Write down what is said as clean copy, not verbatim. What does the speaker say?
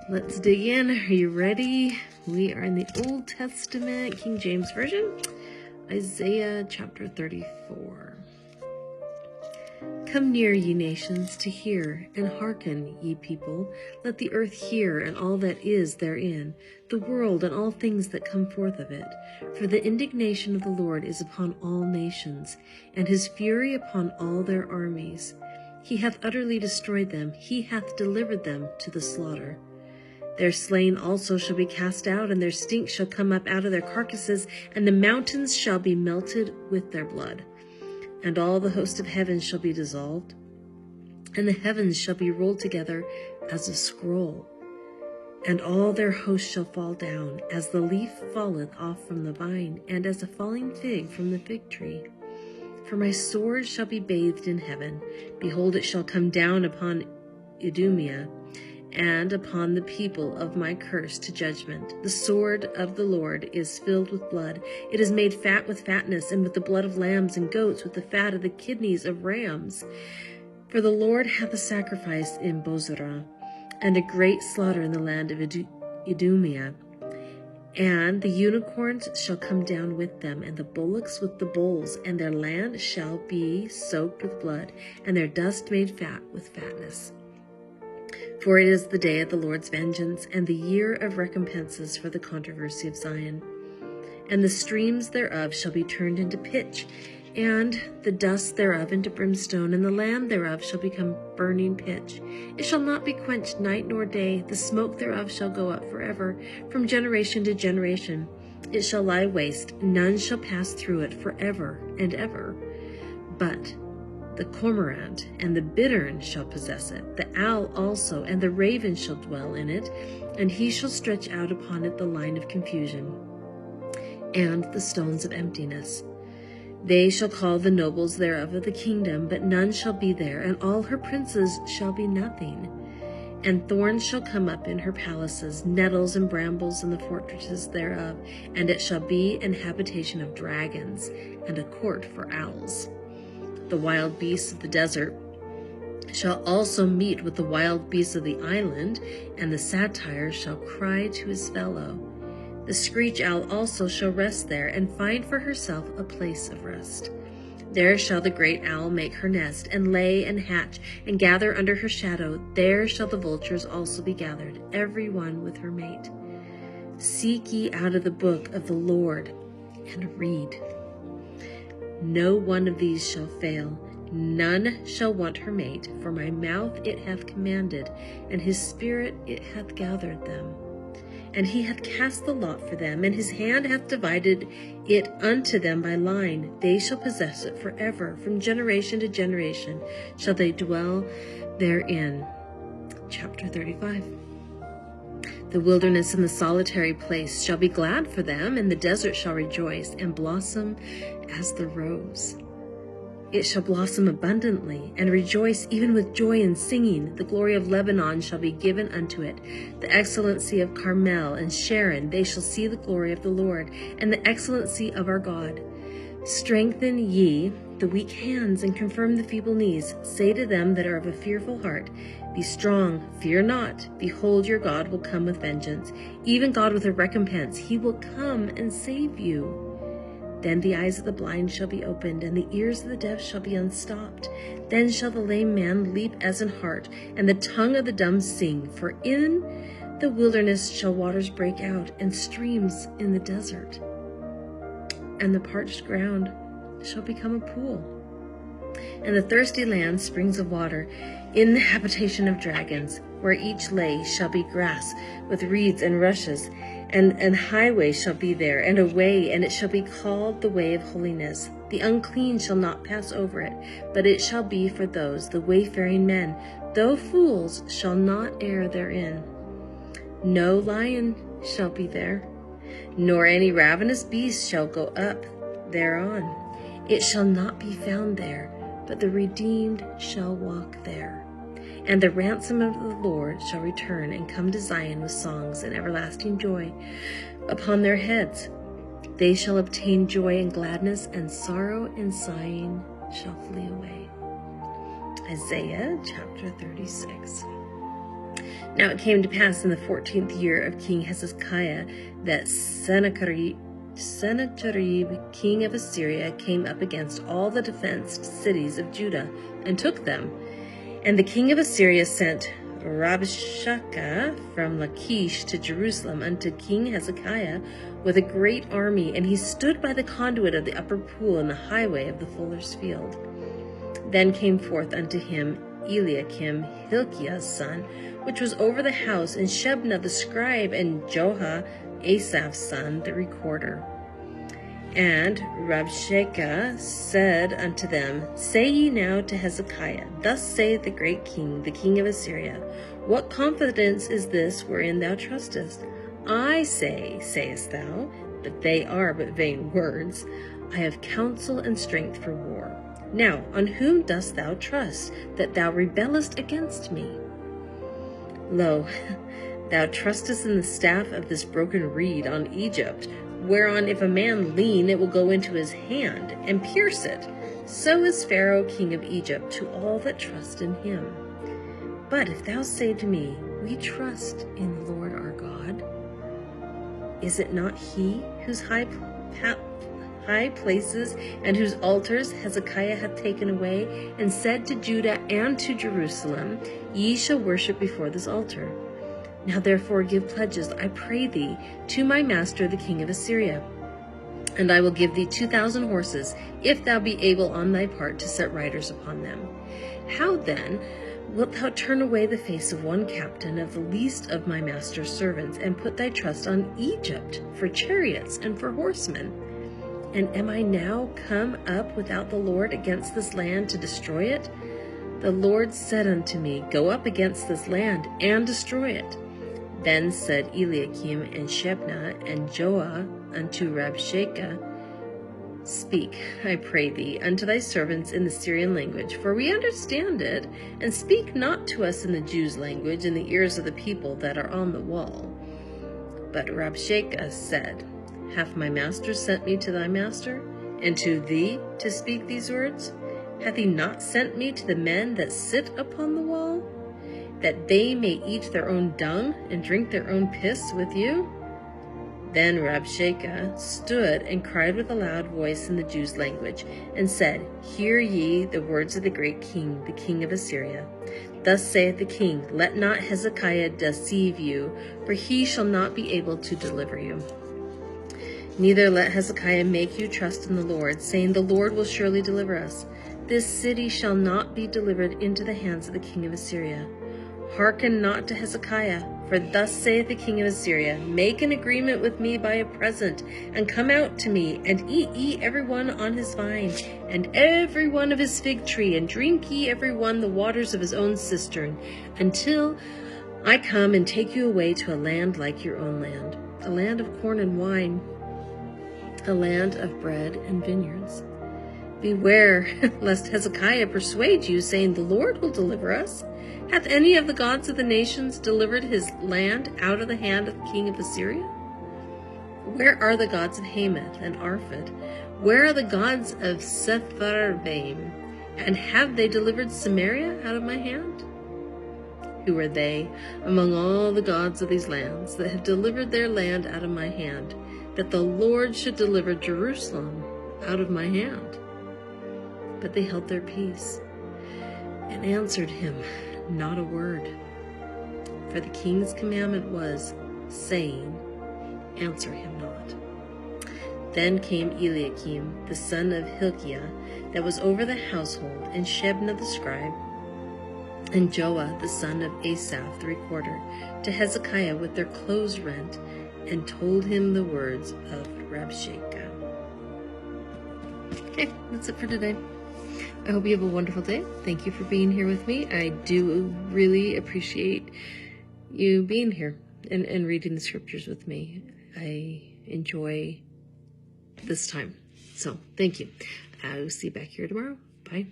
Let's dig in. Are you ready? We are in the Old Testament, King James Version, Isaiah chapter 34. Come near, ye nations, to hear, and hearken, ye people. Let the earth hear, and all that is therein, the world and all things that come forth of it. For the indignation of the Lord is upon all nations, and his fury upon all their armies. He hath utterly destroyed them, he hath delivered them to the slaughter. Their slain also shall be cast out, and their stink shall come up out of their carcasses, and the mountains shall be melted with their blood. And all the host of heaven shall be dissolved, and the heavens shall be rolled together as a scroll. And all their hosts shall fall down, as the leaf falleth off from the vine, and as a falling fig from the fig tree. For my sword shall be bathed in heaven. Behold, it shall come down upon Idumea, and upon the people of my curse to judgment. The sword of the Lord is filled with blood. It is made fat with fatness, and with the blood of lambs and goats, with the fat of the kidneys of rams. For the Lord hath a sacrifice in Bozrah, and a great slaughter in the land of Idumea. And the unicorns shall come down with them, and the bullocks with the bulls, and their land shall be soaked with blood, and their dust made fat with fatness. For it is the day of the Lord's vengeance, and the year of recompenses for the controversy of Zion. And the streams thereof shall be turned into pitch, and the dust thereof into brimstone, and the land thereof shall become burning pitch. It shall not be quenched night nor day, the smoke thereof shall go up forever, from generation to generation. It shall lie waste, none shall pass through it forever and ever. But the cormorant and the bittern shall possess it, the owl also, and the raven shall dwell in it, and he shall stretch out upon it the line of confusion, and the stones of emptiness. They shall call the nobles thereof of the kingdom, but none shall be there, and all her princes shall be nothing. And thorns shall come up in her palaces, nettles and brambles in the fortresses thereof, and it shall be an habitation of dragons, and a court for owls. The wild beasts of the desert shall also meet with the wild beasts of the island, and the satyr shall cry to his fellow. The screech owl also shall rest there, and find for herself a place of rest. There shall the great owl make her nest, and lay and hatch, and gather under her shadow. There shall the vultures also be gathered, every one with her mate. Seek ye out of the book of the Lord, and read. No one of these shall fail, none shall want her mate, for my mouth it hath commanded, and his spirit it hath gathered them. And he hath cast the lot for them, and his hand hath divided it unto them by line. They shall possess it forever, from generation to generation shall they dwell therein. Chapter 35. The wilderness and the solitary place shall be glad for them, and the desert shall rejoice and blossom as the rose. It shall blossom abundantly and rejoice even with joy and singing. The glory of Lebanon shall be given unto it, the excellency of Carmel and Sharon. They shall see the glory of the Lord and the excellency of our God. Strengthen ye the weak hands and confirm the feeble knees. Say to them that are of a fearful heart, be strong, fear not. Behold, your God will come with vengeance, even God with a recompense. He will come and save you. Then the eyes of the blind shall be opened, and the ears of the deaf shall be unstopped. Then shall the lame man leap as an hart, and the tongue of the dumb sing. For in the wilderness shall waters break out, and streams in the desert. And the parched ground shall become a pool, and the thirsty land springs of water. In the habitation of dragons, where each lay, shall be grass with reeds and rushes, and highway shall be there, and a way, and it shall be called the way of holiness. The unclean shall not pass over it, but it shall be for those, the wayfaring men, though fools shall not err therein. No lion shall be there, nor any ravenous beast shall go up thereon. It shall not be found there, but the redeemed shall walk there. And the ransom of the Lord shall return and come to Zion with songs and everlasting joy upon their heads. They shall obtain joy and gladness, and sorrow and sighing shall flee away. Isaiah chapter 36. Now it came to pass in the 14th year of King Hezekiah that Sennacherib, king of Assyria, came up against all the defenced cities of Judah and took them. And the king of Assyria sent Rabshakeh from Lachish to Jerusalem unto King Hezekiah with a great army, and he stood by the conduit of the upper pool in the highway of the fuller's field. Then came forth unto him Eliakim, Hilkiah's son, which was over the house, and Shebna the scribe, and Joah, Asaph's son, the recorder. And Rabshakeh said unto them, Say ye now to Hezekiah, Thus saith the great king, the king of Assyria, What confidence is this wherein thou trustest? I say, sayest thou, but they are but vain words. I have counsel and strength for war. Now, on whom dost thou trust, that thou rebellest against me? Lo, thou trustest in the staff of this broken reed on Egypt, whereon if a man lean, it will go into his hand, and pierce it. So is Pharaoh king of Egypt to all that trust in him. But if thou say to me, We trust in the Lord our God, is it not he whose high places and whose altars Hezekiah hath taken away, and said to Judah and to Jerusalem, Ye shall worship before this altar? Now therefore give pledges, I pray thee, to my master the king of Assyria. And I will give thee 2,000 horses, if thou be able on thy part to set riders upon them. How then wilt thou turn away the face of one captain of the least of my master's servants, and put thy trust on Egypt for chariots and for horsemen? And am I now come up without the Lord against this land to destroy it? The Lord said unto me, Go up against this land and destroy it. Then said Eliakim and Shebna and Joah unto Rabshakeh, Speak, I pray thee, unto thy servants in the Syrian language, for we understand it, and speak not to us in the Jews' language in the ears of the people that are on the wall. But Rabshakeh said, Hath my master sent me to thy master, and to thee to speak these words? Hath he not sent me to the men that sit upon the wall, that they may eat their own dung and drink their own piss with you? Then Rabshakeh stood and cried with a loud voice in the Jews' language, and said, Hear ye the words of the great king, the king of Assyria. Thus saith the king, Let not Hezekiah deceive you, for he shall not be able to deliver you. Neither let Hezekiah make you trust in the Lord, saying, The Lord will surely deliver us. This city shall not be delivered into the hands of the king of Assyria. Hearken not to Hezekiah, for thus saith the king of Assyria, Make an agreement with me by a present, and come out to me, and eat ye every one on his vine, and every one of his fig tree, and drink ye every one the waters of his own cistern, until I come and take you away to a land like your own land, a land of corn and wine, a land of bread and vineyards. Beware, lest Hezekiah persuade you, saying, The Lord will deliver us. Hath any of the gods of the nations delivered his land out of the hand of the king of Assyria? Where are the gods of Hamath and Arphad? Where are the gods of Sepharvaim? And have they delivered Samaria out of my hand? Who are they among all the gods of these lands that have delivered their land out of my hand, that the Lord should deliver Jerusalem out of my hand? But they held their peace and answered him not a word. For the king's commandment was, saying, Answer him not. Then came Eliakim, the son of Hilkiah, that was over the household, and Shebna the scribe, and Joah the son of Asaph the recorder, to Hezekiah with their clothes rent, and told him the words of Rabshakeh. Okay, that's it for today. I hope you have a wonderful day. Thank you for being here with me. I do really appreciate you being here and reading the scriptures with me. I enjoy this time. So thank you. I'll see you back here tomorrow. Bye.